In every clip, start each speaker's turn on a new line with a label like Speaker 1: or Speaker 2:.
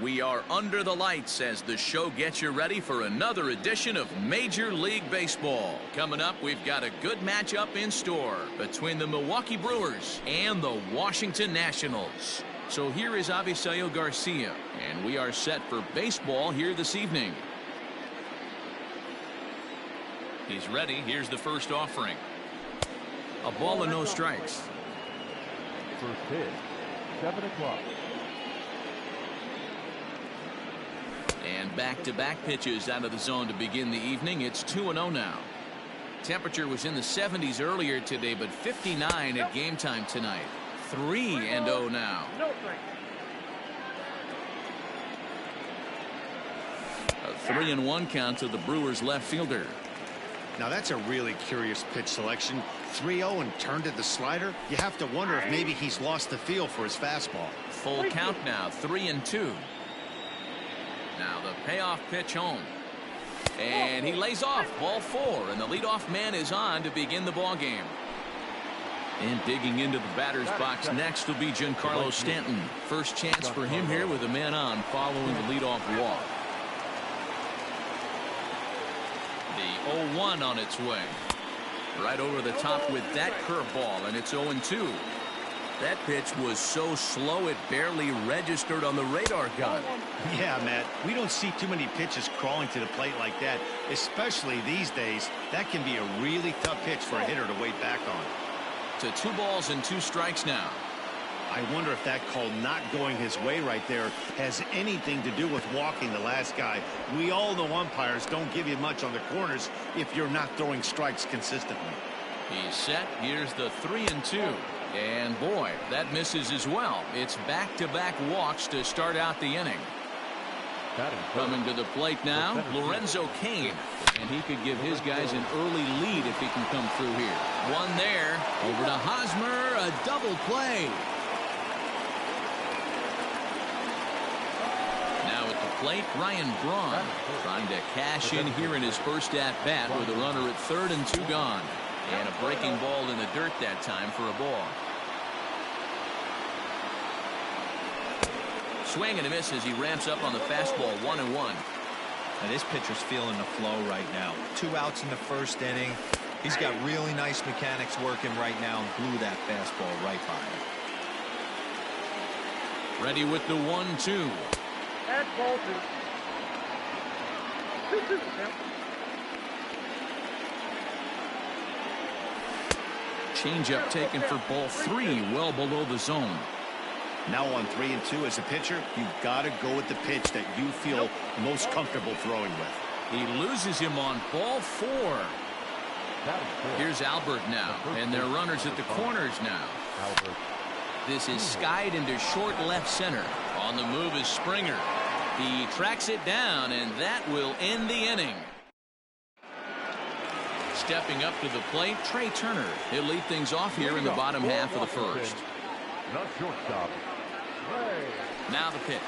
Speaker 1: We are under the lights as the show gets you ready for another edition of Major League Baseball. Coming up, we've got a good matchup in store between the Milwaukee Brewers and the Washington Nationals. So here is Avisail Garcia, and we are set for baseball here this evening. He's ready. Here's the first offering. A ball and no strikes.
Speaker 2: First pitch, 7 o'clock.
Speaker 1: And back-to-back pitches out of the zone to begin the evening. It's 2-0 now. Temperature was in the 70s earlier today, but 59 at game time tonight. 3-0 now. A 3-1 count to the Brewers left fielder.
Speaker 3: Now that's a really curious pitch selection. 3-0 and turned to the slider. You have to wonder if maybe he's lost the feel for his fastball.
Speaker 1: Full count now, 3-2. Now the payoff pitch home. And he lays off, ball 4, and the leadoff man is on to begin the ball game. And digging into the batter's box next will be Giancarlo Stanton. First chance for him here with a man on following the leadoff walk. The 0-1 on its way. Right over the top with that curveball, and it's 0-2. That pitch was so slow it barely registered on the radar gun.
Speaker 3: Yeah, Matt, we don't see too many pitches crawling to the plate like that, especially these days. That can be a really tough pitch for a hitter to wait back on.
Speaker 1: To 2 balls and 2 strikes now.
Speaker 3: I wonder if that call not going his way right there has anything to do with walking the last guy. We all know umpires don't give you much on the corners if you're not throwing strikes consistently.
Speaker 1: He's set. Here's the 3-2. And boy, that misses as well. It's back-to-back walks to start out the inning. Coming to the plate now, Lorenzo Cain. And he could give his guys an early lead if he can come through here. One there. Over to Hosmer. A double play. Now at the plate, Ryan Braun trying to cash in here in his first at-bat with a runner at third and 2 gone. And a breaking ball in the dirt that time for a ball. Swing and a miss as he ramps up on the fastball. 1-1.
Speaker 4: Now this pitcher's feeling the flow right now. 2 outs in the first inning. He's got really nice mechanics working right now and blew that fastball right by him.
Speaker 1: Ready with the 1-2.
Speaker 2: That's ball 2.
Speaker 1: Changeup taken for ball 3, well below the zone.
Speaker 3: Now on 3-2 as a pitcher, you've got to go with the pitch that you feel most comfortable throwing with.
Speaker 1: He loses him on ball 4. Here's Albert now, and their runners at the corners now. This is skied into short left center. On the move is Springer. He tracks it down, and that will end the inning. Stepping up to the plate, Trey Turner. He'll lead things off here in the bottom half of the first.
Speaker 2: Not shortstop.
Speaker 1: Now the pitch.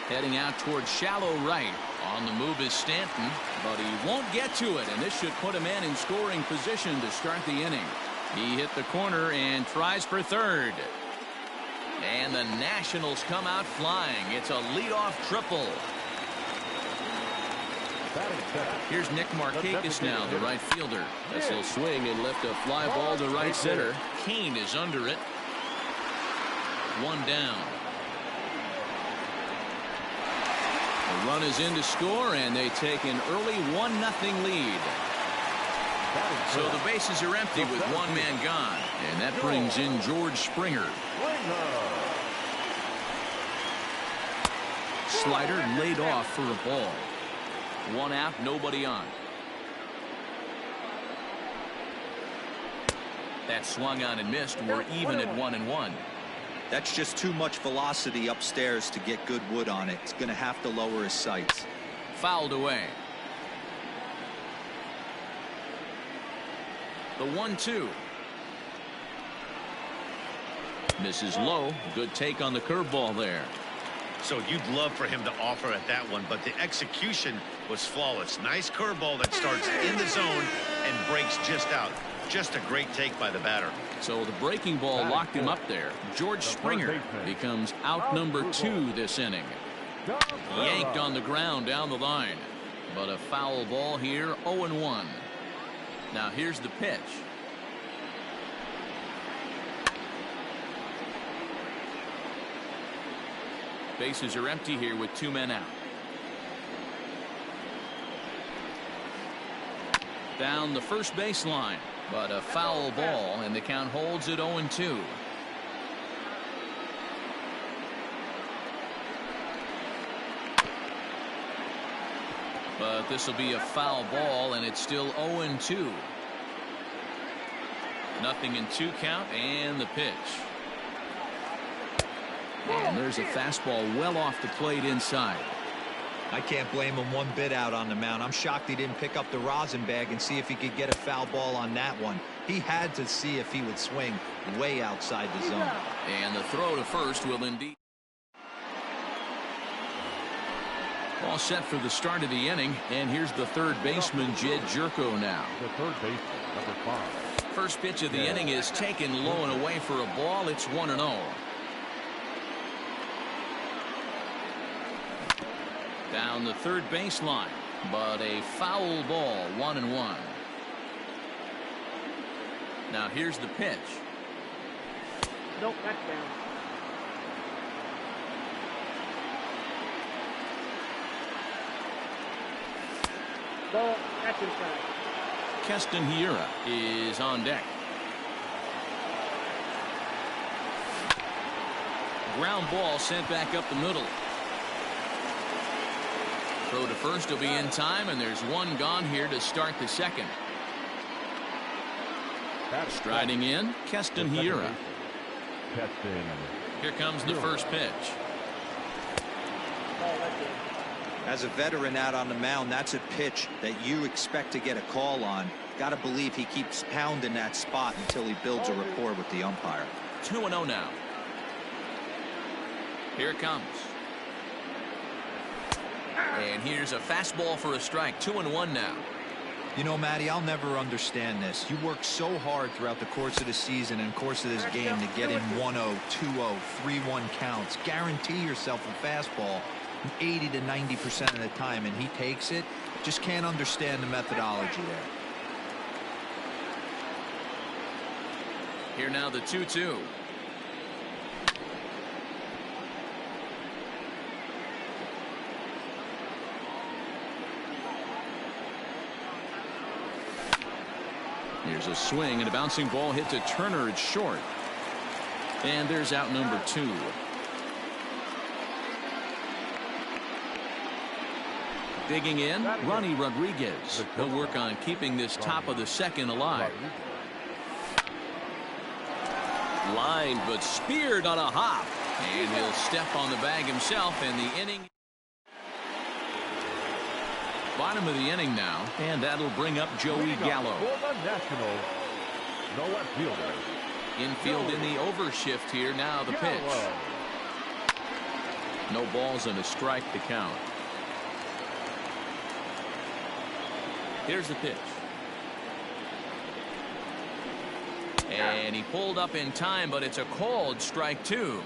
Speaker 1: Heading out towards shallow right. On the move is Stanton, but he won't get to it, and this should put a man in scoring position to start the inning. He hit the corner and tries for third. And the Nationals come out flying. It's a leadoff triple. Here's Nick Markakis now, the right fielder. This will swing and lift a fly ball to right center. Cain is under it. 1 down. The run is in to score, and they take an early 1-0 lead. So the bases are empty with 1 man gone, and that brings in George Springer. Slider laid off for a ball. 1 out, nobody on. That swung on and missed. We're even at 1-1.
Speaker 4: That's just too much velocity upstairs to get good wood on it. It's going to have to lower his sights.
Speaker 1: Fouled away. The 1-2. Misses low. Good take on the curveball there.
Speaker 3: So you'd love for him to offer at that one, but the execution was flawless. Nice curveball that starts in the zone and breaks just out. Just a great take by the batter.
Speaker 1: So the breaking ball locked him up there. George Springer becomes out number 2 this inning. Yanked on the ground down the line. But a foul ball here, 0-1. Now here's the pitch. Bases are empty here with 2 men out. Down the first baseline, but a foul ball, and the count holds at 0-2. But this will be a foul ball, and it's still 0-2. Nothing in 2 count, and the pitch. And there's a fastball well off the plate inside.
Speaker 4: I can't blame him one bit out on the mound. I'm shocked he didn't pick up the rosin bag and see if he could get a foul ball on that one. He had to see if he would swing way outside the zone.
Speaker 1: And the throw to first will indeed. All set for the start of the inning, and here's the third baseman, Jed Jerko now.
Speaker 2: The third baseman, number 5.
Speaker 1: First pitch of the inning is taken low and away for a ball. It's 1-0. Down the third baseline, but a foul ball, 1-1. Now here's the pitch.
Speaker 5: Nope, that's down. Ball, that's inside.
Speaker 1: Keston Hiura is on deck. Ground ball sent back up the middle. Throw to first will be in time, and there's 1 gone here to start the second. Striding in, Keston Hiura. Here comes the first pitch.
Speaker 4: As a veteran out on the mound, that's a pitch that you expect to get a call on. Got to believe he keeps pounding that spot until he builds a rapport with the umpire.
Speaker 1: 2-0 now. Here it comes. And here's a fastball for a strike. 2-1 now.
Speaker 4: You know, Matty, I'll never understand this. You work so hard throughout the course of the season and course of this game to get in 1-0, 2-0, 3-1 counts. Guarantee yourself a fastball 80 to 90% of the time, and he takes it. Just can't understand the methodology there.
Speaker 1: Here now the 2-2. Here's a swing, and a bouncing ball hit to Turner. It's short. And there's out number 2. Digging in, Ronnie Rodriguez. He'll work on keeping this top of the second alive. Lined but speared on a hop. And he'll step on the bag himself, and the inning. Bottom of the inning now, and that'll bring up Joey Gallo.
Speaker 2: For the Nationals, no left fielder.
Speaker 1: Infield in the overshift here. Now the pitch. No balls and a strike to count. Here's the pitch. And he pulled up in time, but it's a called strike 2.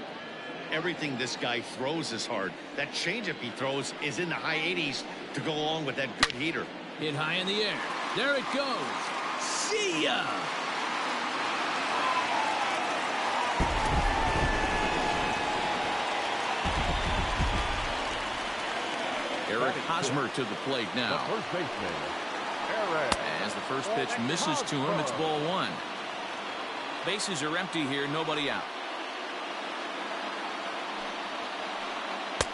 Speaker 3: Everything this guy throws is hard. That changeup he throws is in the high 80s to go along with that good heater.
Speaker 1: Hit high in the air. There it goes. See ya. Eric Hosmer to the plate now.
Speaker 2: The first baseman, Eric.
Speaker 1: As the first pitch misses to him, it's ball 1. Bases are empty here, nobody out.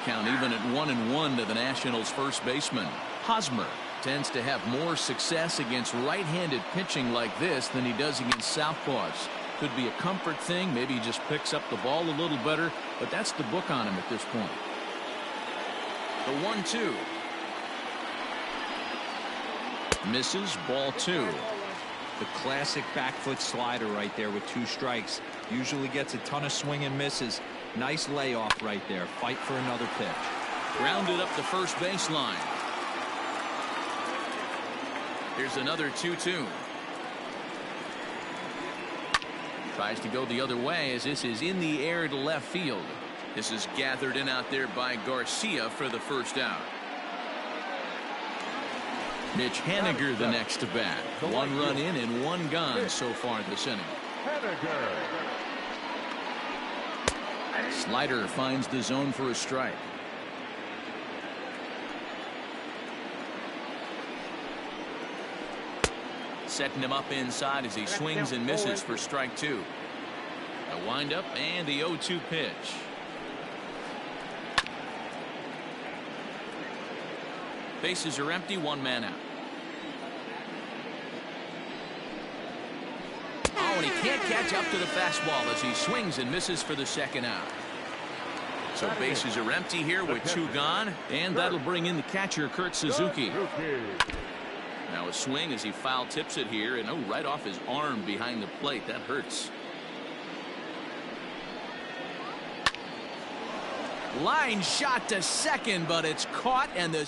Speaker 1: Count even at 1-1 to the Nationals' first baseman. Hosmer tends to have more success against right-handed pitching like this than he does against southpaws. Could be a comfort thing. Maybe he just picks up the ball a little better, but that's the book on him at this point. The 1-2. Misses, ball 2.
Speaker 4: The classic back foot slider right there with 2 strikes. Usually gets a ton of swing and misses. Nice layoff right there. Fight for another pitch.
Speaker 1: Grounded up the first baseline. Here's another 2-2. Tries to go the other way as this is in the air to left field. This is gathered in out there by Garcia for the first out. Mitch Haniger the next to bat. 1 run in and 1 gone so far this inning. Slider finds the zone for a strike. Setting him up inside as he swings and misses for strike 2. A windup and the 0-2 pitch. Bases are empty, 1 man out. Oh, and he can't catch up to the fastball as he swings and misses for the second out. So bases are empty here with 2 gone, and that'll bring in the catcher, Kurt Suzuki. Now a swing as he foul tips it here, and right off his arm behind the plate. That hurts. Line shot to second, but it's caught, and the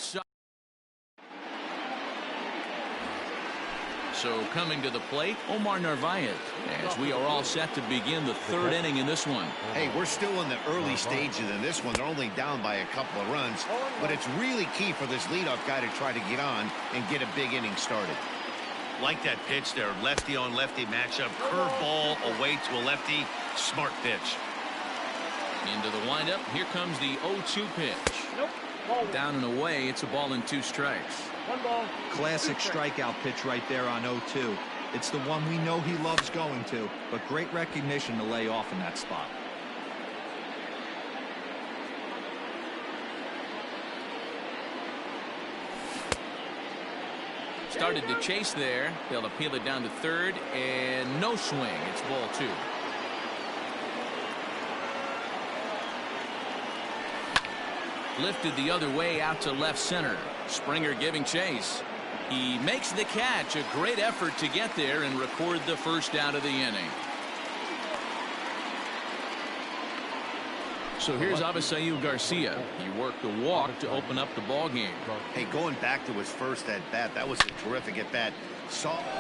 Speaker 1: so coming to the plate, Omar Narvaez, as we are all set to begin the 3rd inning in this one.
Speaker 3: Hey, we're still in the early stages in this one. They're only down by a couple of runs, but it's really key for this leadoff guy to try to get on and get a big inning started. Like that pitch there, lefty on lefty matchup, curveball away to a lefty, smart pitch.
Speaker 1: Into the windup, here comes the 0-2 pitch. Down and away, it's a ball and 2 strikes.
Speaker 5: 1 ball.
Speaker 4: Classic strikeout pitch right there on 0-2. It's the one we know he loves going to, but great recognition to lay off in that spot.
Speaker 1: Started to chase there. They'll appeal it down to 3rd, and no swing. It's ball 2. Lifted the other way out to left center. Springer giving chase. He makes the catch. A great effort to get there and record the first out of the inning. So here's Avisail Garcia. He worked the walk to open up the ball game.
Speaker 3: Hey, going back to his first at bat, that was a terrific at bat.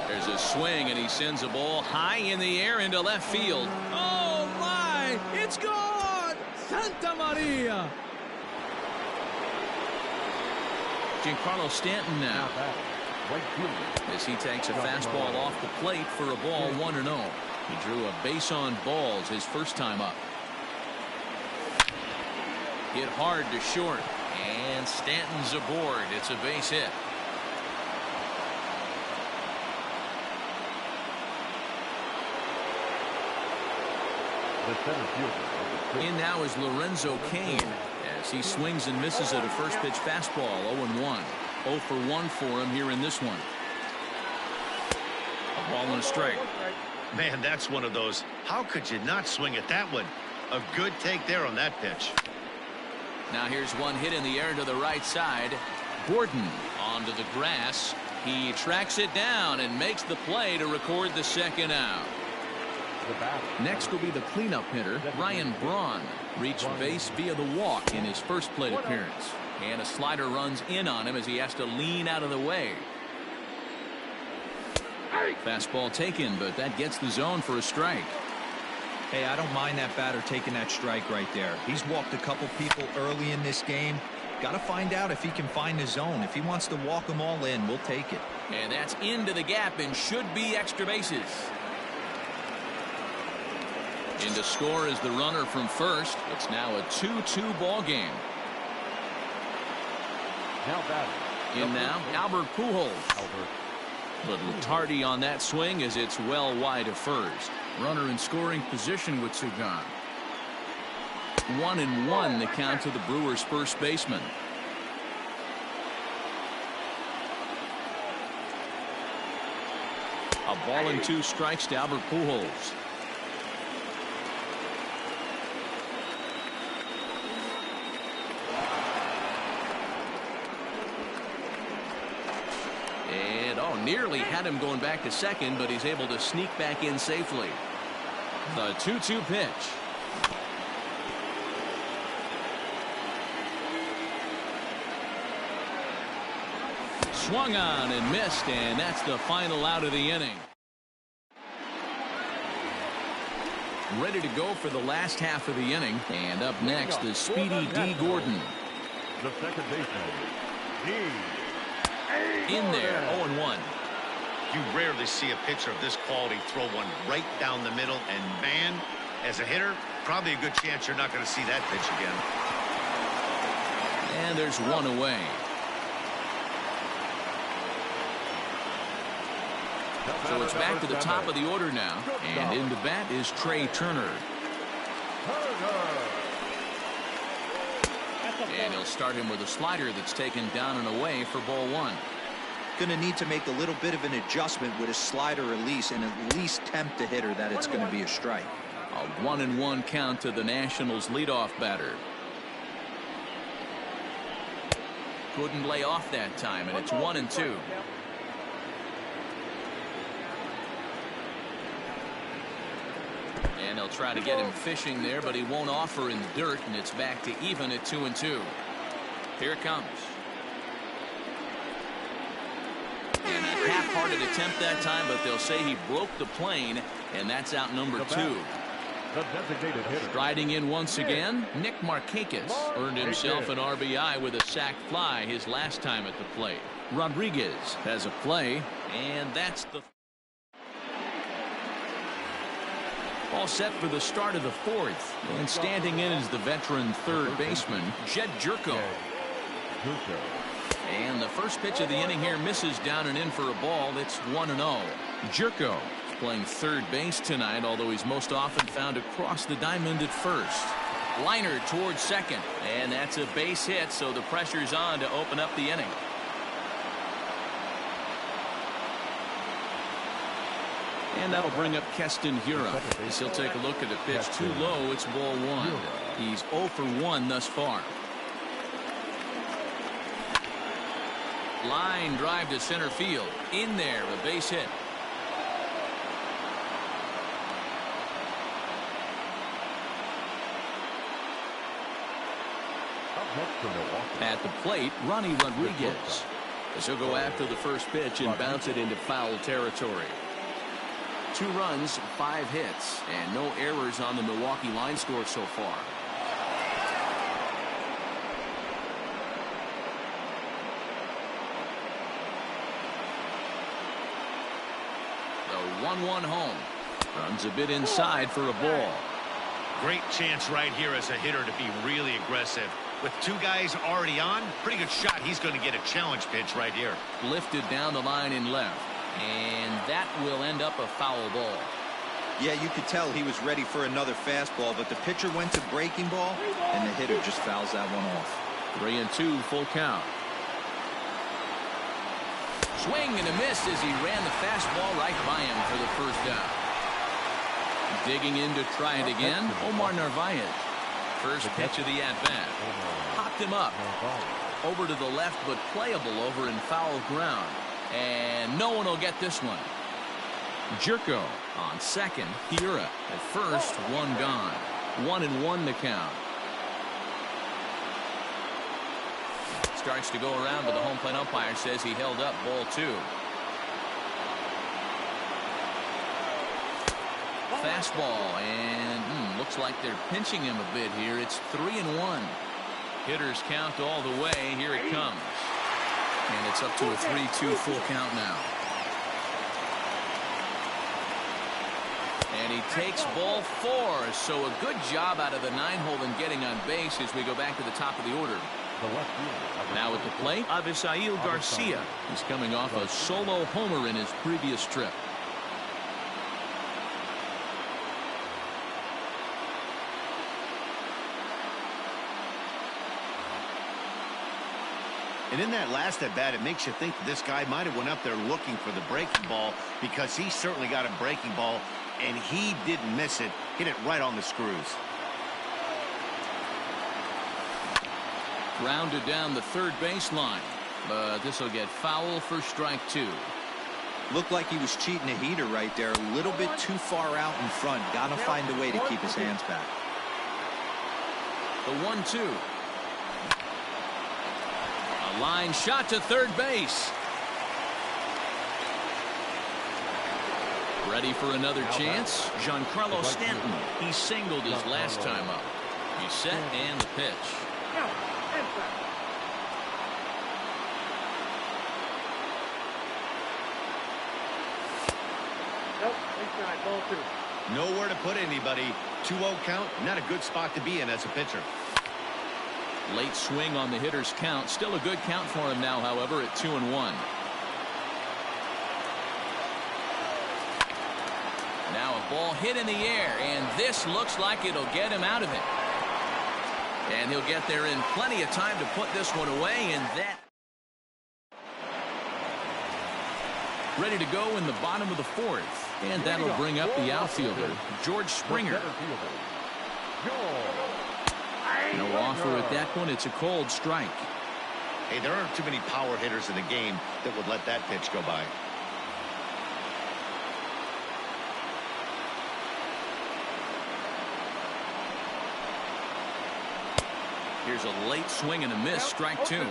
Speaker 1: There's a swing, and he sends a ball high in the air into left field. Oh my! It's gone! Santa Maria! Giancarlo Stanton now, as he takes a fastball off the plate for a ball 1-0. He drew a base on balls his first time up. Hit hard to short, and Stanton's aboard. It's a base hit. In now is Lorenzo Cain, as he swings and misses at a first pitch fastball. 0-1. 0 for 1 for him here in this one. A ball and a strike.
Speaker 3: Man, that's one of those. How could you not swing at that one? A good take there on that pitch.
Speaker 1: Now here's one hit in the air to the right side. Gordon onto the grass. He tracks it down and makes the play to record the second out. Next will be the cleanup hitter, Ryan Braun. Reached base via the walk in his first plate appearance. And a slider runs in on him as he has to lean out of the way. Fastball taken, but that gets the zone for a strike.
Speaker 4: Hey, I don't mind that batter taking that strike right there. He's walked a couple people early in this game. Got to find out if he can find the zone. If he wants to walk them all in, we'll take it.
Speaker 1: And that's into the gap and should be extra bases. In to score is the runner from first. It's now a 2-2 ball game. In now, Albert Pujols. Little tardy on that swing as it's well wide of first. Runner in scoring position with two gone. 1-1 the count to the Brewers' first baseman. A ball and 2 strikes to Albert Pujols. Nearly had him going back to second, but he's able to sneak back in safely. The 2-2 pitch. Swung on and missed, and that's the final out of the inning. ready to go for the last half of the inning. And up next is Speedy D. Gordon.
Speaker 2: The second baseman, D.
Speaker 1: In there, 0-1.
Speaker 3: You rarely see a pitcher of this quality throw one right down the middle, and man, as a hitter, probably a good chance you're not going to see that pitch again.
Speaker 1: And there's one away. So it's back to the top of the order now, and in the bat is Trey Turner. And he'll start him with a slider that's taken down and away for ball one.
Speaker 4: Going to need to make a little bit of an adjustment with his slider release and at least tempt the hitter that it's going to be a strike.
Speaker 1: A 1-1 count to the Nationals leadoff batter. Couldn't lay off that time, and it's 1-2. And they'll try to get him fishing there, but he won't offer in the dirt, and it's back to even at 2-2. Here it comes. And a half-hearted attempt that time, but they'll say he broke the plane, and that's out number 2.
Speaker 2: The designated hitter.
Speaker 1: Striding in once again, Nick Markakis earned himself an RBI with a sac fly his last time at the plate. Rodriguez has a play, and that's the all set for the start of the 4th. And standing in is the veteran third baseman, Jed Jerko. And the first pitch of the inning here misses down and in for a ball. It's 1-0. Jerko playing third base tonight, although he's most often found across the diamond at first. Liner towards second, and that's a base hit, so the pressure's on to open up the inning. And that'll bring up Keston Hiura, as he'll take a look at the pitch too low. It's ball 1. He's 0 for 1 thus far. Line drive to center field. In there, a base hit. At the plate, Ronnie Rodriguez. As he'll go after the first pitch and bounce it into foul territory. 2 runs, 5 hits, and no errors on the Milwaukee line score so far. The 1-1 home. Runs a bit inside for a ball.
Speaker 3: Great chance right here as a hitter to be really aggressive. With 2 guys already on, pretty good shot. He's going to get a challenge pitch right here.
Speaker 1: Lifted down the line in left. And that will end up a foul ball.
Speaker 4: Yeah, you could tell he was ready for another fastball, but the pitcher went to breaking ball, and the hitter just fouls that one off.
Speaker 1: 3-2 full count. Swing and a miss as he ran the fastball right by him for the first down. Digging in to try it again, Omar Narvaez. First pitch of the at-bat. Popped him up. Over to the left, but playable over in foul ground. And no one will get this one. Jerko on second. Hiura at first. 1 gone. 1-1 to count. Starts to go around, but the home plate umpire says he held up ball 2. Fastball, and looks like they're pinching him a bit here. It's 3-1. Hitters count all the way. Here it comes. And it's up to a 3-2 full count now. And he takes ball 4. So a good job out of the 9-hole in getting on base as we go back to the top of the order. Now at the plate, Avisail Garcia. He's coming off a solo homer in his previous trip.
Speaker 3: And in that last at bat, it makes you think that this guy might have went up there looking for the breaking ball, because he certainly got a breaking ball, and he didn't miss it. Hit it right on the screws.
Speaker 1: Rounded down the third baseline, but this will get foul for strike 2.
Speaker 4: Looked like he was cheating a heater right there. A little bit too far out in front. Got to find a way to keep his hands back.
Speaker 1: The 1-2. A line shot to third base. Ready for another chance? Giancarlo Stanton. He singled his last time up. He's set and the pitch.
Speaker 5: Nope, inside, ball 2.
Speaker 3: Nowhere to put anybody. 2-0 count, not a good spot to be in as a pitcher.
Speaker 1: Late swing on the hitter's count. Still a good count for him now, however, at 2-1. Now a ball hit in the air, and this looks like it'll get him out of it. And he'll get there in plenty of time to put this one away, and that. Ready to go in the bottom of the 4th. And that'll bring up the outfielder, George Springer. No offer at that point. It's a cold strike.
Speaker 3: Hey, there aren't too many power hitters in the game that would let that pitch go by.
Speaker 1: Here's a late swing and a miss. Strike 2.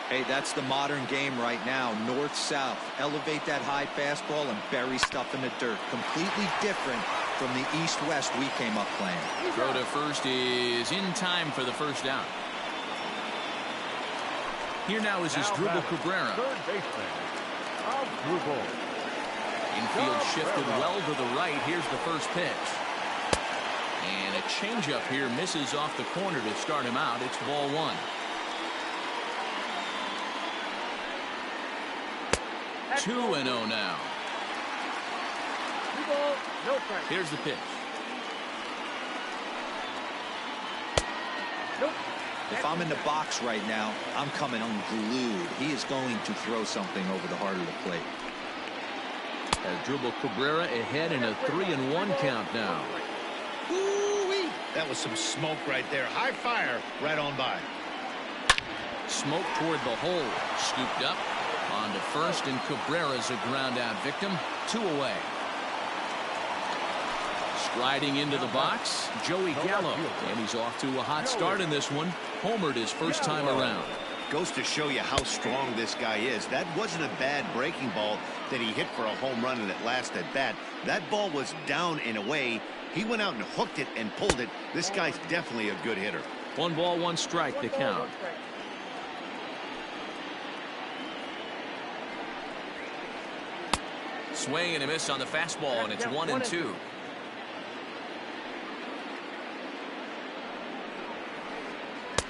Speaker 4: Hey, that's the modern game right now. North-south. Elevate that high fastball and bury stuff in the dirt. Completely different from the east-west we came up playing.
Speaker 1: Throw to first is in time for the first out. Here now is his Dribble Cabrera.
Speaker 2: Third baseman, Dribble.
Speaker 1: Infield shifted well to the right. Here's the first pitch. And a changeup here misses off the corner to start him out. It's ball 1. 2-0 now. Here's the pitch.
Speaker 4: If I'm in the box right now, I'm coming unglued. He is going to throw something over the heart of the plate.
Speaker 1: As Dribble Cabrera ahead in a 3-1 count now.
Speaker 3: Ooh-wee. That was some smoke right there. High fire right on by.
Speaker 1: Smoke toward the hole. Scooped up. On to first, and Cabrera's a ground out victim. 2 away. Striding into the box, Joey Gallo. And he's off to a hot start in this one. Homered his first time around.
Speaker 3: Goes to show you how strong this guy is. That wasn't a bad breaking ball that he hit for a home run in that last at bat. That ball was down and away. He went out and hooked it and pulled it. This guy's definitely a good hitter.
Speaker 1: 1 ball, 1 strike to count. Swing and a miss on the fastball, and it's 1-2.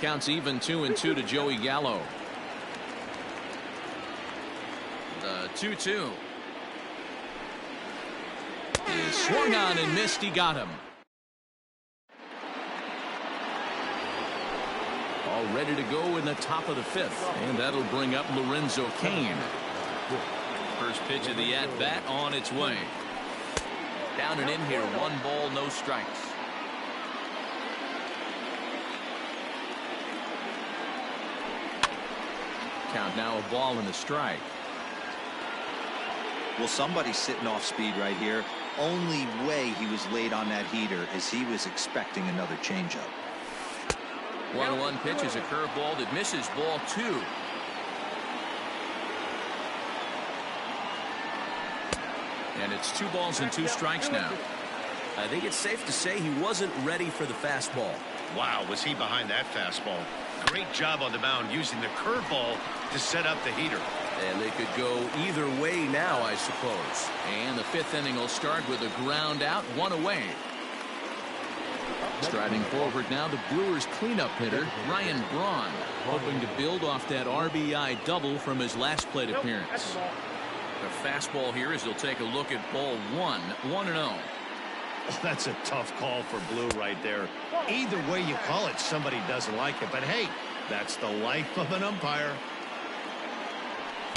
Speaker 1: Counts even 2-2 to Joey Gallo. The 2-2 is swung on and missed. He got him. All ready to go in the top of the 5th, and that'll bring up Lorenzo Cain. First pitch of the at-bat on its way. Down and in here, 1 ball, no strikes. Count now, a ball and a strike.
Speaker 4: Well, somebody's sitting off speed right here. Only way he was late on that heater is he was expecting another changeup.
Speaker 1: 1-1 pitch is a curveball that misses, ball 2. And it's 2 balls and 2 strikes now. I think it's safe to say he wasn't ready for the fastball.
Speaker 3: Wow, was he behind that fastball. Great job on the mound using the curveball to set up the heater.
Speaker 1: And they could go either way now, I suppose. And the 5th inning will start with a ground out, 1 away. Striding forward now, the Brewers cleanup hitter, Ryan Braun, hoping to build off that RBI double from his last plate appearance. The fastball here as he'll take a look at ball 1, 1-0.
Speaker 3: Oh, that's a tough call for Blue right there. Either way you call it, somebody doesn't like it. But hey, that's the life of an umpire.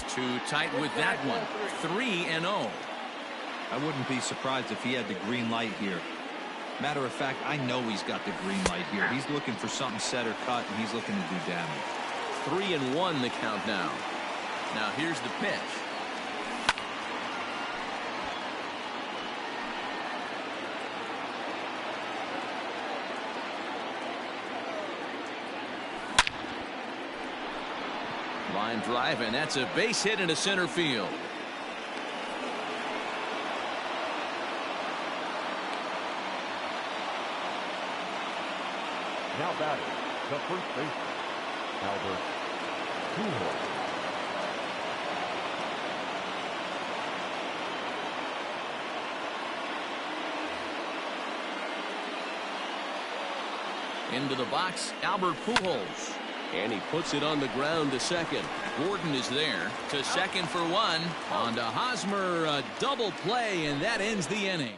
Speaker 1: Too tight with that one. 3-0.
Speaker 4: I wouldn't be surprised if he had the green light here. Matter of fact, I know he's got the green light here. He's looking for something set or cut, and he's looking to do damage.
Speaker 1: 3-1 the count now. Now here's the pitch. Line drive, and that's a base hit into center field.
Speaker 2: Now batting, the first baseman, Albert Pujols.
Speaker 1: Into the box, Albert Pujols. And he puts it on the ground to second. Gordon is there to second for one. On to Hosmer, a double play, and that ends the inning.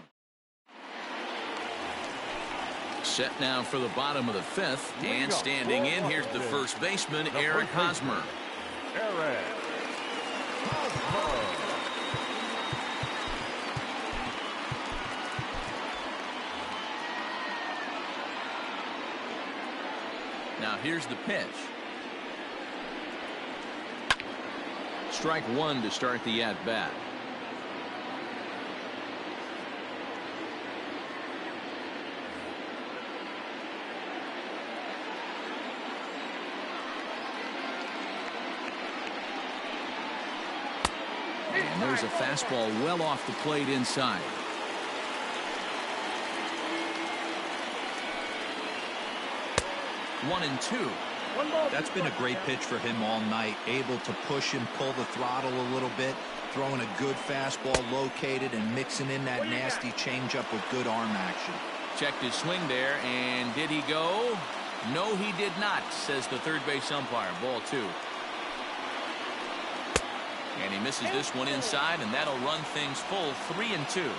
Speaker 1: Set now for the bottom of the fifth. And standing in, here's the first baseman, Eric Hosmer.
Speaker 2: Eric Hosmer.
Speaker 1: Now here's the pitch. Strike one to start the at-bat. And there's a fastball well off the plate inside. One and two.
Speaker 4: That's been a great pitch for him all night. Able to push and pull the throttle a little bit. Throwing a good fastball located and mixing in that nasty changeup with good arm action.
Speaker 1: Checked his swing there, and did he go? No, he did not, says the third base umpire. Ball two. And he misses this one inside, and that'll run things full 3-2.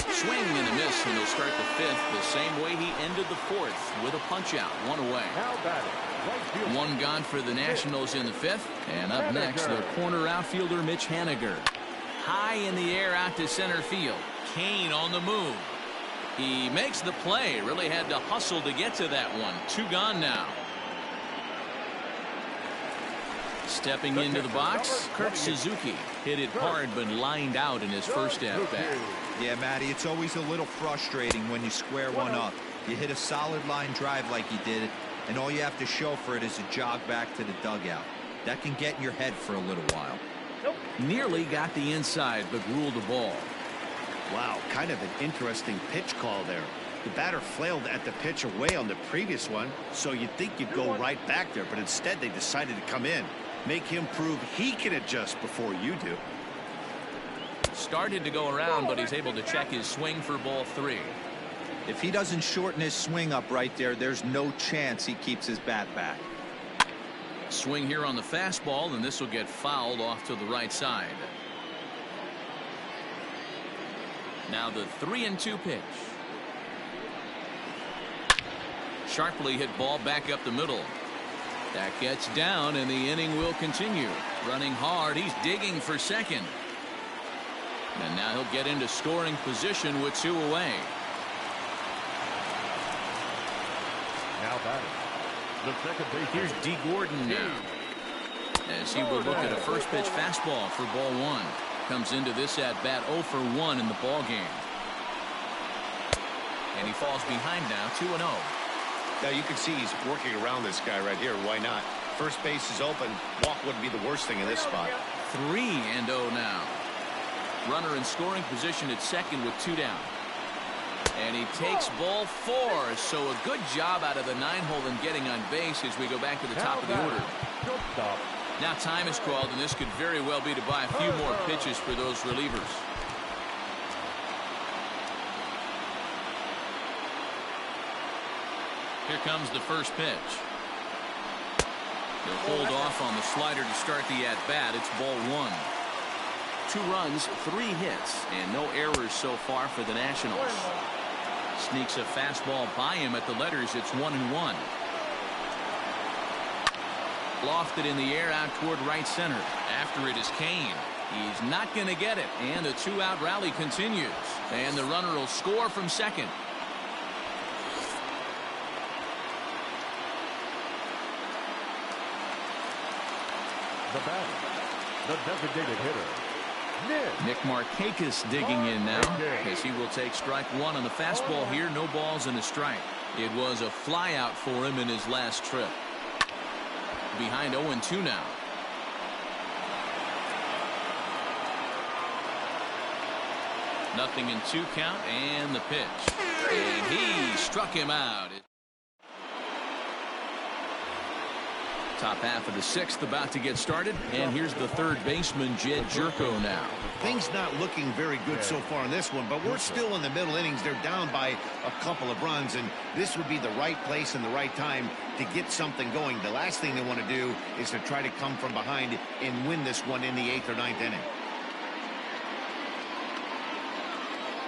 Speaker 1: Swing and a miss, and he'll start the fifth the same way he ended the fourth with a punch out. One away.
Speaker 2: Now batting, right field.
Speaker 1: One gone for the Nationals in the fifth. And up next, the corner outfielder Mitch Haniger. High in the air out to center field. Kane on the move. He makes the play. Really had to hustle to get to that one. Two gone now. Stepping into the box, Kurt Suzuki. Hit it hard but lined out in his first at-bat.
Speaker 4: Yeah, Matty, it's always a little frustrating when you square one up. You hit a solid line drive like he did, and all you have to show for it is a jog back to the dugout. That can get in your head for a little while.
Speaker 1: Nearly got the inside, but ruled the ball.
Speaker 3: Wow, kind of an interesting pitch call there. The batter flailed at the pitch away on the previous one, so you'd think you'd go right back there, but instead they decided to come in. Make him prove he can adjust before you do.
Speaker 1: Started to go around, but he's able to check his swing for ball three.
Speaker 4: If he doesn't shorten his swing up right there, there's no chance he keeps his bat back.
Speaker 1: Swing here on the fastball, and this will get fouled off to the right side. Now the 3-2 pitch. Sharply hit ball back up the middle. That gets down, and the inning will continue. Running hard, he's digging for second. And now he'll get into scoring position with two away.
Speaker 2: Now batting, the second base.
Speaker 1: Here's D. Gordon now, as he will look at a first pitch fastball for ball one. Comes into this at bat 0 for 1 in the ball game. And he falls behind now, 2-0.
Speaker 3: Now you can see he's working around this guy right here. Why not? First base is open. Walk wouldn't be the worst thing in this spot.
Speaker 1: 3-0 now. Runner in scoring position at second with two down. And he takes ball 4. So a good job out of the 9-hole in getting on base as we go back to the top of the order.
Speaker 2: Shortstop.
Speaker 1: Now time is called, and this could very well be to buy a few more pitches for those relievers. Here comes the first pitch. He'll hold off on the slider to start the at-bat. It's ball 1. 2 runs, 3 hits, and no errors so far for the Nationals. Sneaks a fastball by him at the letters. It's 1-1. Lofted in the air out toward right center. After it is Kane. He's not going to get it, and the 2-out rally continues. And the runner will score from second.
Speaker 2: The batter, the designated hitter,
Speaker 1: Nick Markakis digging in now, as he will take strike 1 on the fastball here. No balls and a strike. It was a fly out for him in his last trip. Behind 0-2 now. 0-2 count and the pitch. And he struck him out. Top half of the 6th about to get started, and here's the third baseman, Jed Jerko now.
Speaker 3: Things not looking very good so far in this one, but we're still in the middle innings. They're down by a couple of runs, and this would be the right place and the right time to get something going. The last thing they want to do is to try to come from behind and win this one in the 8th or 9th inning.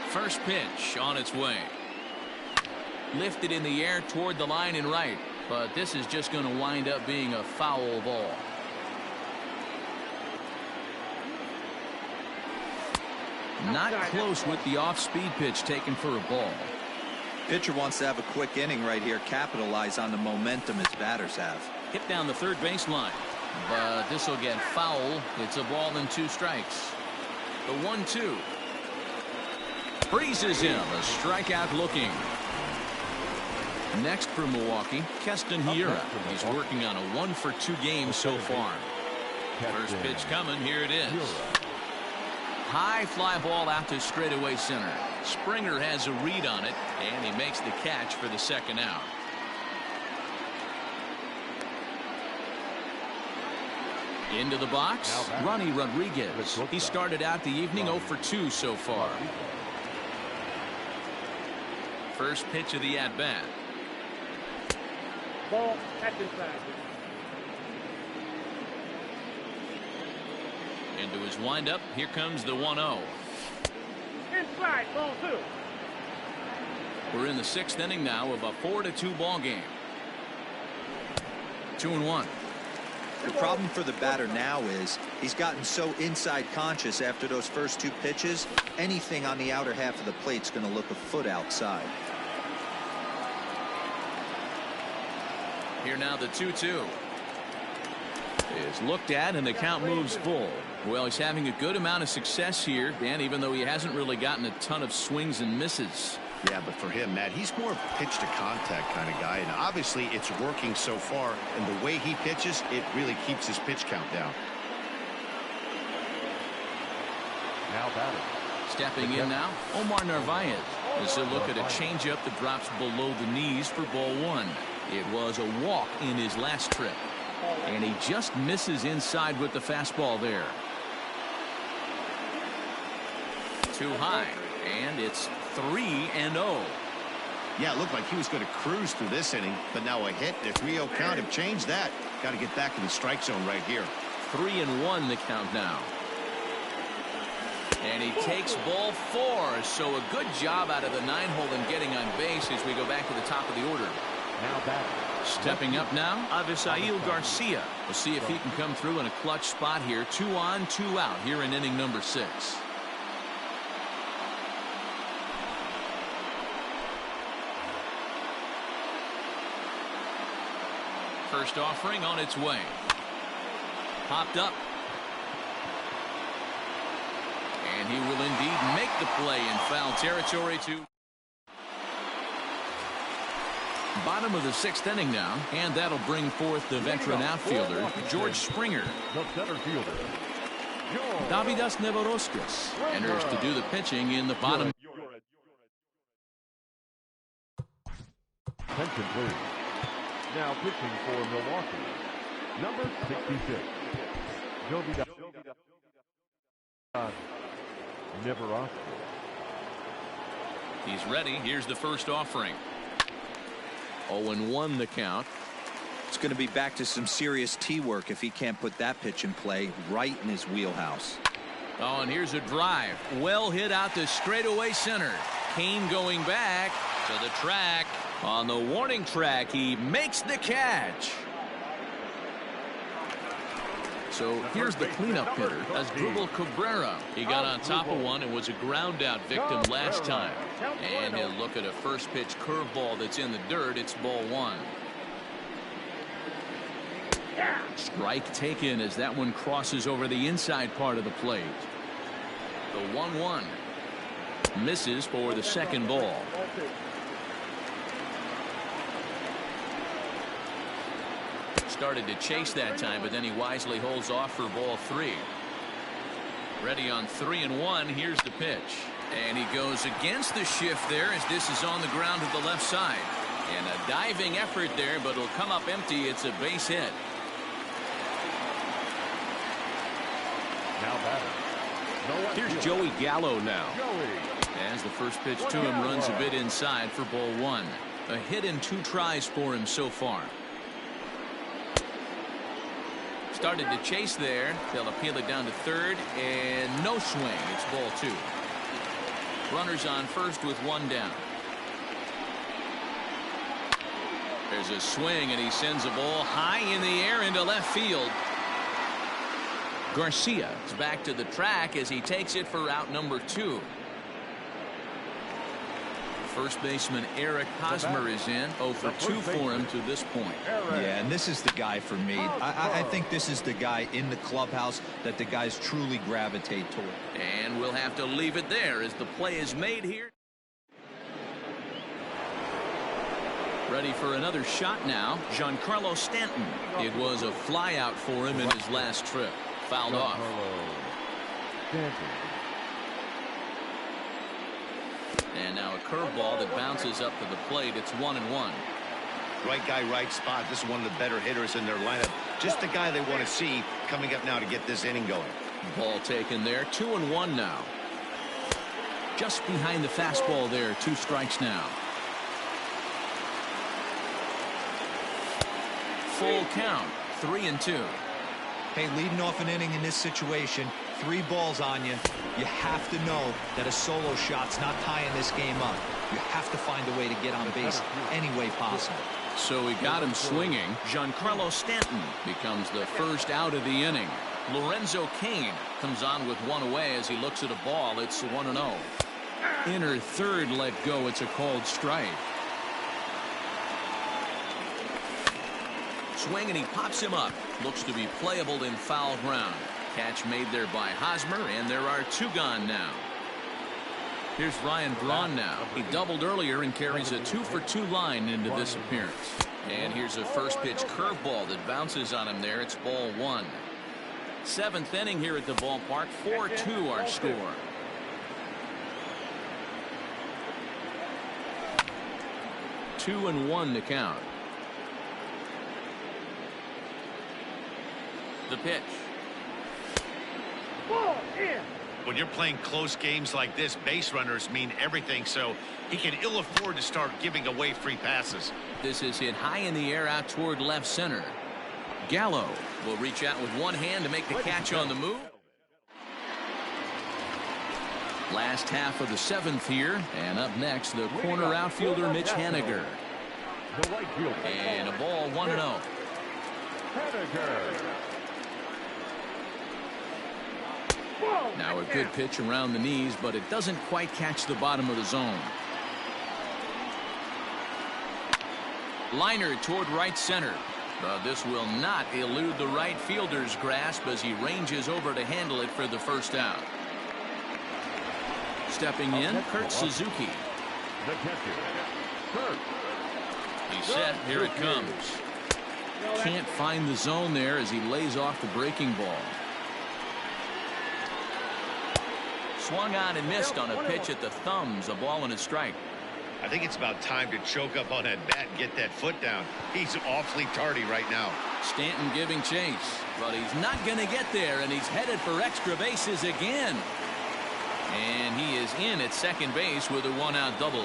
Speaker 1: First pitch on its way. Lifted in the air toward the line and right. But this is just going to wind up being a foul ball. Not close with the off-speed pitch taken for a ball.
Speaker 4: Pitcher wants to have a quick inning right here, capitalize on the momentum his batters have.
Speaker 1: Hit down the third baseline, but this will get foul. It's a ball and 2 strikes. The 1-2. Freezes him. A strikeout looking. Next for Milwaukee, Keston Hiura. He's working on a 1-for-2 game so far. First pitch coming. Here it is. High fly ball out to straightaway center. Springer has a read on it, and he makes the catch for the second out. Into the box, Ronnie Rodriguez. He started out the evening 0-for-2 so far. First pitch of the at-bat.
Speaker 5: Ball, catch inside.
Speaker 1: Into his windup. Here comes the 1-0.
Speaker 5: Inside, ball 2.
Speaker 1: We're in the 6th inning now of a 4-2 ball game. 2-1.
Speaker 4: The problem for the batter now is he's gotten so inside conscious after those first 2 pitches. Anything on the outer half of the plate's going to look a foot outside.
Speaker 1: Here now the 2-2 is looked at, and the count moves full. Well, he's having a good amount of success here, Dan, even though he hasn't really gotten a ton of swings and misses.
Speaker 3: Yeah, but for him, Matt, he's more of a pitch to contact kind of guy, and obviously it's working so far, and the way he pitches, it really keeps his pitch count down.
Speaker 2: Now batting.
Speaker 1: Stepping in now, Omar Narvaez. As he'll look at a changeup that drops below the knees for ball 1. It was a walk in his last trip, and he just misses inside with the fastball there. Too high, and it's 3-0.
Speaker 3: Yeah, it looked like he was going to cruise through this inning, but now a hit, a 3-0 count have changed that. Got to get back in the strike zone right here.
Speaker 1: 3-1 the count now. And he takes ball 4, so a good job out of the 9-hole in getting on base as we go back to the top of the order.
Speaker 2: Now batting.
Speaker 1: Stepping up now, Avisail Garcia. We'll see if he can come through in a clutch spot here. 2 on, 2 out here in inning number 6. First offering on its way. Popped up. And he will indeed make the play in foul territory to bottom of the 6th inning now, and that'll bring forth the veteran outfielder, George Springer.
Speaker 2: The center fielder,
Speaker 1: Davidas Nevoroskis enters to do the pitching in the bottom.
Speaker 2: Attention, please. Now pitching for Milwaukee, number 66, Nevoroskis.
Speaker 1: He's ready. Here's the first offering. 0-1 the count.
Speaker 4: It's going to be back to some serious tee work if he can't put that pitch in play right in his wheelhouse.
Speaker 1: Oh, and here's a drive. Well hit out to straightaway center. Kane going back to the track. On the warning track, he makes the catch. So here's the cleanup hitter, Asdrubal Cabrera. He got on top of one and was a ground out victim last time. And he'll look at a first pitch curveball that's in the dirt. It's ball 1. Strike taken as that one crosses over the inside part of the plate. The 1-1 misses for the second ball. Started to chase that time, but then he wisely holds off for ball 3. Ready on 3-1. Here's the pitch. And he goes against the shift there as this is on the ground to the left side. And a diving effort there, but it'll come up empty. It's a base hit.
Speaker 2: Now batter.
Speaker 6: Here's Joey Gallo now.
Speaker 1: As the first pitch to him runs a bit inside for ball one. A hit and 2 tries for him so far. Started to chase there. They'll appeal it down to third, and no swing. It's ball 2. Runners on first with 1 down. There's a swing, and he sends a ball high in the air into left field. Garcia is back to the track as he takes it for out number 2. First baseman Eric Hosmer is in. 0 for 2 for him to this point.
Speaker 4: Yeah, and this is the guy for me. I think this is the guy in the clubhouse that the guys truly gravitate toward.
Speaker 1: And we'll have to leave it there as the play is made here. Ready for another shot now. Giancarlo Stanton. It was a fly out for him in his last trip. Fouled off. And now a curveball that bounces up to the plate. It's 1-1.
Speaker 3: Right guy, right spot. This is one of the better hitters in their lineup. Just the guy they want to see coming up now to get this inning going.
Speaker 1: Ball taken there. 2-1 now. Just behind the fastball there. 2 strikes now. Full count. 3-2.
Speaker 4: Hey, leading off an inning in this situation, 3 balls on you. You have to know that a solo shot's not tying this game up. You have to find a way to get on base any way possible.
Speaker 1: So he got him swinging. Giancarlo Stanton becomes the first out of the inning. Lorenzo Cain comes on with 1 away as he looks at a ball. It's 1-0. Inner third let go. It's a called strike. Swing, and he pops him up. Looks to be playable in foul ground. Catch made there by Hosmer, and there are 2 gone now. Here's Ryan Braun now. He doubled earlier and carries a 2 for 2 line into this appearance. And here's a first pitch curveball that bounces on him there. It's ball 1. 7th inning here at the ballpark. 4-2 our score. Two and 1 to count. The pitch.
Speaker 5: Ball in.
Speaker 3: When you're playing close games like this, base runners mean everything, so he can ill afford to start giving away free passes.
Speaker 1: This is hit high in the air out toward left center. Gallo will reach out with 1 hand to make the catch on the move. Last half of the 7th here, and up next the corner outfielder Mitch Haniger. And a ball 1-0. Now a good pitch around the knees, but it doesn't quite catch the bottom of the zone. Liner toward right center. But this will not elude the right fielder's grasp as he ranges over to handle it for the first out. Stepping in, Kurt Suzuki. He's set. Here it comes. Can't find the zone there as he lays off the breaking ball. Swung on and missed on a pitch at the thumbs. A ball and a strike.
Speaker 3: I think it's about time to choke up on that bat and get that foot down. He's awfully tardy right now.
Speaker 1: Stanton giving chase, but he's not going to get there, and he's headed for extra bases again. And he is in at second base with a 1-out double.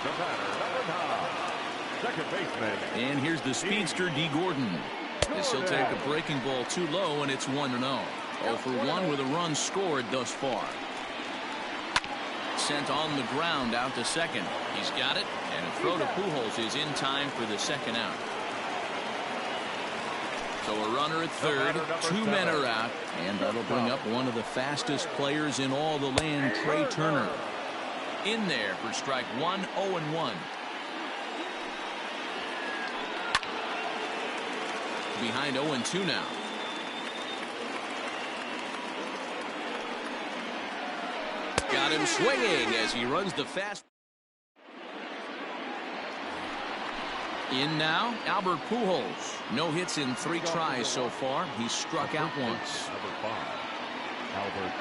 Speaker 2: The batter, number 9, second baseman.
Speaker 1: And here's the speedster D. Gordon. As he'll take a breaking ball too low, and it's 1-0. 0 for 1 with a run scored thus far. Sent on the ground out to second. He's got it, and a throw to Pujols is in time for the second out. So a runner at third, 2 men are out, and that'll bring up one of the fastest players in all the land, Trey Turner. In there for strike 1, 0-1. Behind 0-2 now. Got him swinging as he runs the fast. In now, Albert Pujols. No hits in 3 tries so far. He's struck out once.
Speaker 2: Number 5, Albert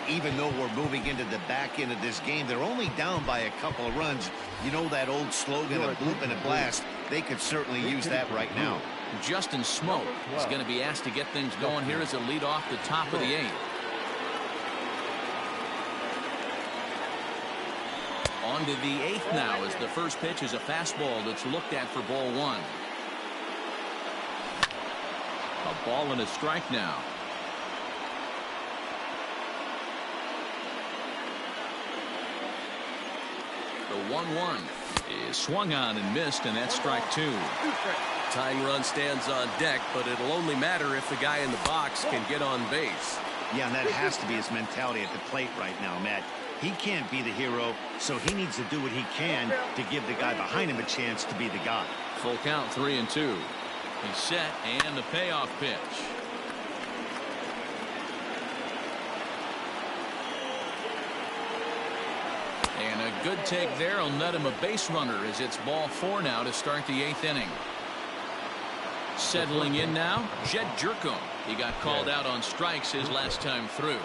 Speaker 3: Even though we're moving into the back end of this game, they're only down by a couple of runs. You know that old slogan, a bloop and a blast? They could certainly use that right now.
Speaker 1: Justin Smoke is going to be asked to get things going here as a lead off the top of the 8th. On to the 8th now as the first pitch is a fastball that's looked at for ball 1. A ball and a strike now. The 1-1 is swung on and missed, and that's strike 2.
Speaker 6: Tying run stands on deck, but it'll only matter if the guy in the box can get on base.
Speaker 3: Yeah, and that has to be his mentality at the plate right now, Matt. He can't be the hero, so he needs to do what he can to give the guy behind him a chance to be the guy.
Speaker 1: Full count, 3-2. He's set, and the payoff pitch. And a good take there will net him a base runner as it's ball 4 now to start the 8th inning. Settling in now, Jed Jerko. He got called out on strikes his last time through.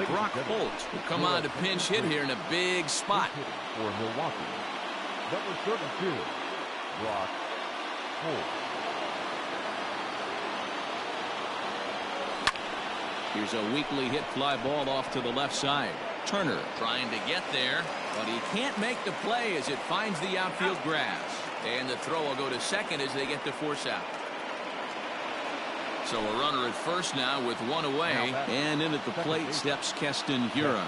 Speaker 1: Brock Holt will come on to pinch hit here in a big spot.
Speaker 2: For Milwaukee, number 32, Brock Holt.
Speaker 1: Here's a weakly hit fly ball off to the left side. Turner trying to get there, but he can't make the play as it finds the outfield grass. And the throw will go to second as they get the force out. So a runner at first now with 1 away, and in at the plate steps Keston Hiura.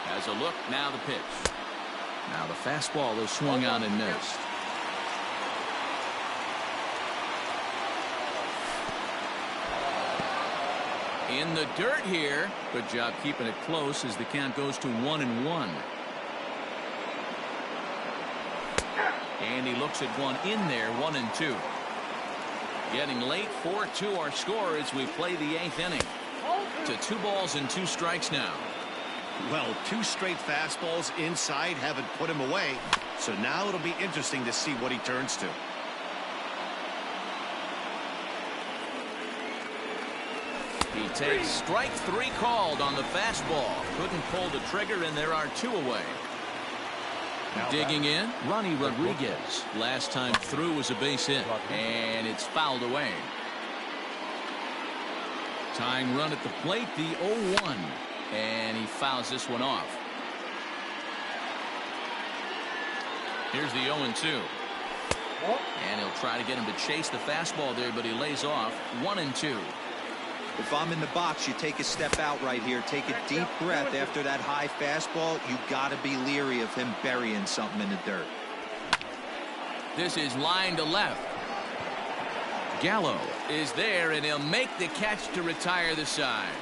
Speaker 1: Has a look, now the pitch. Now the fastball is swung on and missed. In the dirt here. Good job keeping it close as the count goes to 1-1. And he looks at one in there, 1-2. Getting late, 4-2 our score as we play the 8th inning. To 2 balls and 2 strikes now.
Speaker 3: Well, 2 straight fastballs inside haven't put him away. So now it'll be interesting to see what he turns to.
Speaker 1: He takes strike 3 called on the fastball. Couldn't pull the trigger, and there are 2 away. Digging in, Ronnie Rodriguez. Last time through was a base hit, and it's fouled away. Tying run at the plate, the 0-1. And he fouls this one off. Here's the 0-2. And he'll try to get him to chase the fastball there, but he lays off. 1-2.
Speaker 4: If I'm in the box, you take a step out right here. Take a deep breath after that high fastball. You got to be leery of him burying something in the dirt.
Speaker 1: This is line to left. Gallo is there, and he'll make the catch to retire the side.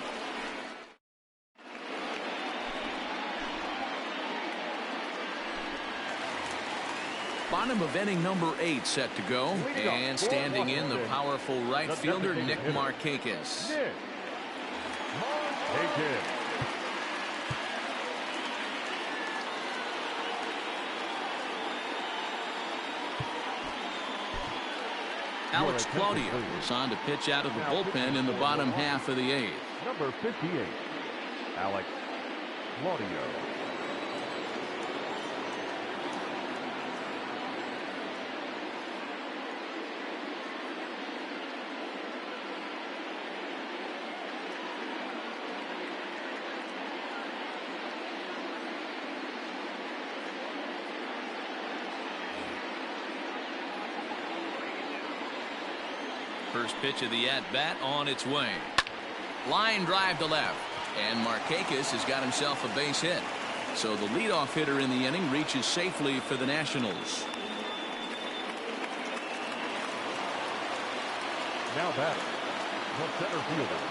Speaker 1: Bottom of inning number 8 set to go, and standing in the powerful right fielder Nick Markakis. Alex Claudio is on to pitch out of the bullpen in the bottom half of the 8th.
Speaker 2: Number 58, Alex Claudio.
Speaker 1: First pitch of the at-bat on its way. Line drive to left. And Markakis has got himself a base hit. So the leadoff hitter in the inning reaches safely for the Nationals.
Speaker 2: Now batter, the center fielder,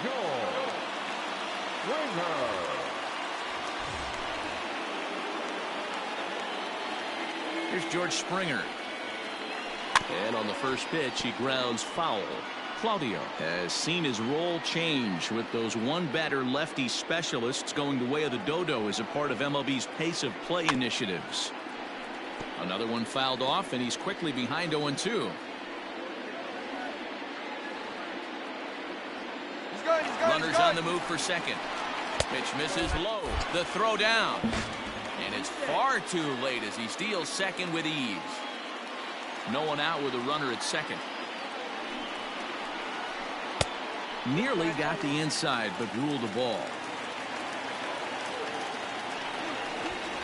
Speaker 2: George Springer.
Speaker 1: Here's George Springer.
Speaker 6: And on the first pitch, he grounds foul.
Speaker 1: Claudio has seen his role change with those one-batter lefty specialists going the way of the dodo as a part of MLB's pace of play initiatives. Another one fouled off, and he's quickly behind 0-2. Runners on the move for second. Pitch misses low. The throw down. And it's far too late as he steals second with ease. No one out with a runner at second. Nearly got the inside, but ruled the ball.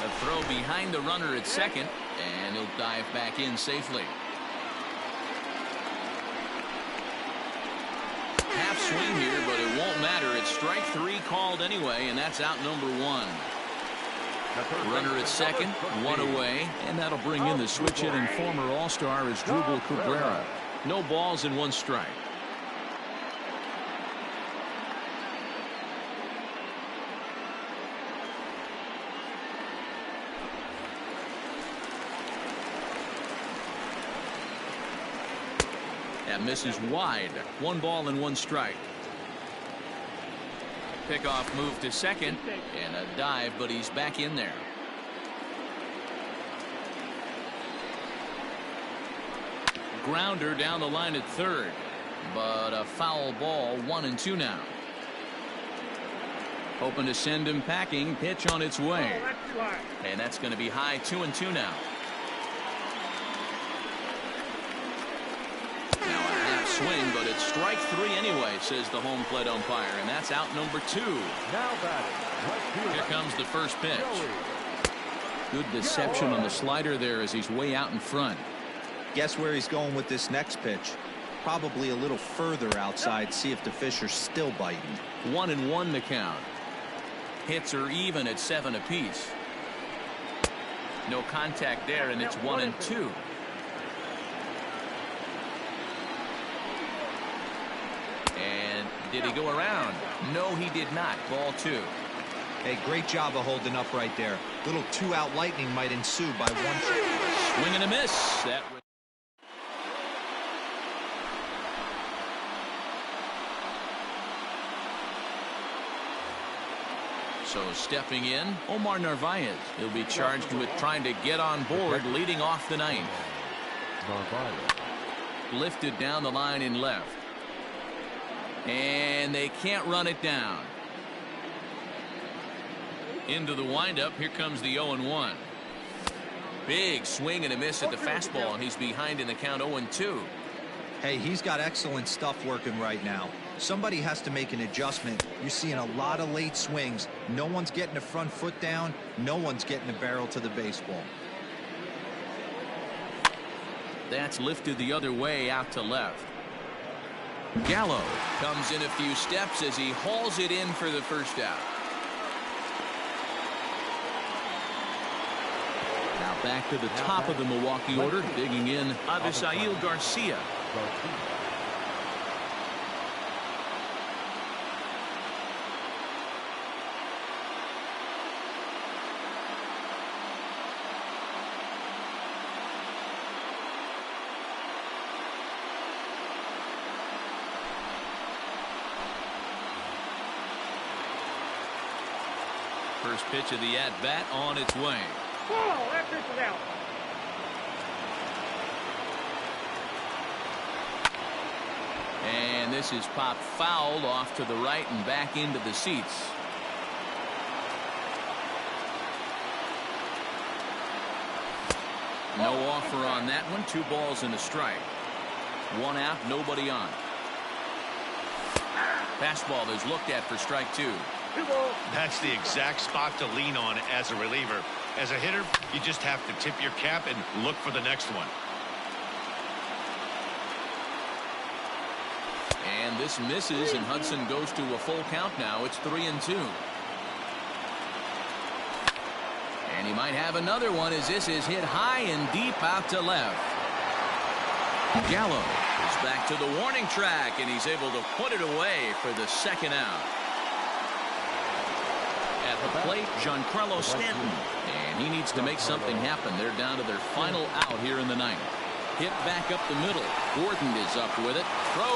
Speaker 1: A throw behind the runner at second, and he'll dive back in safely. Half swing here, but it won't matter. It's strike 3 called anyway, and that's out number 1. Runner at second, 1 away, and that'll bring in the switch-hitting former All-Star Asdrubal Cabrera. No balls and 1 strike. That misses wide. 1 ball and 1 strike. Pickoff move to second and a dive, but he's back in there. Grounder down the line at third, but a foul ball. 1-2 now. Hoping to send him packing. Pitch on its way, and that's going to be high. 2-2 now. Swing, but it's strike 3 anyway, says the home plate umpire, and that's out number 2.
Speaker 2: Now batting.
Speaker 1: Here comes the first pitch. Good deception on the slider there as he's way out in front.
Speaker 4: Guess where he's going with this next pitch? Probably a little further outside. See if the fish are still biting.
Speaker 1: 1-1 the count. Hits are even at 7 apiece. No contact there, and it's 1-2. Did he go around? No, he did not. Ball 2.
Speaker 4: Hey, great job of holding up right there. Little 2-out lightning might ensue by 1 shot.
Speaker 1: Swing and a miss. That. So stepping in, Omar Narvaez. He'll be charged with trying to get on board, leading off the 9th.
Speaker 2: Narvaez.
Speaker 1: Lifted down the line in left. And they can't run it down. Into the windup. Here comes the 0-1. Big swing and a miss at the fastball, and he's behind in the count. 0-2.
Speaker 4: Hey, he's got excellent stuff working right now. Somebody has to make an adjustment. You're seeing a lot of late swings. No one's getting the front foot down. No one's getting the barrel to the baseball.
Speaker 1: That's lifted the other way out to left. Gallo comes in a few steps as he hauls it in for the first out. Now back to the top of the Milwaukee order, digging in Avisail Garcia. First pitch of the at-bat on its way.
Speaker 5: Ball, that pitch is out.
Speaker 1: And this is popped foul off to the right and back into the seats. No offer on that one. 2 balls and a strike. 1 out, nobody on. Fastball is looked at for strike 2.
Speaker 3: That's the exact spot to lean on as a reliever. As a hitter, you just have to tip your cap and look for the next one.
Speaker 1: And this misses, and Hudson goes to a full count now. It's 3-2. And he might have another one as this is hit high and deep out to left. Gallo is back to the warning track, and he's able to put it away for the second out. At the plate, Giancarlo Stanton, and he needs to make something happen. They're down to their final out here in the 9th. Hit back up the middle. Gordon is up with it. Throw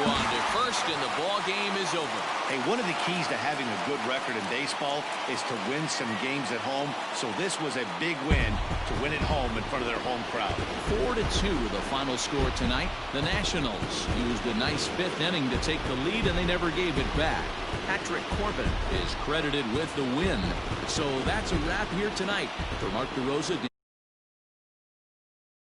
Speaker 1: on to first, and the ball game is over.
Speaker 3: Hey, one of the keys to having a good record in baseball is to win some games at home. So this was a big win to win at home in front of their home crowd.
Speaker 1: 4-2 the final score tonight. The Nationals used a nice fifth inning to take the lead, and they never gave it back. Patrick Corbin is credited with the win. So that's a wrap here tonight. For Mark DeRosa.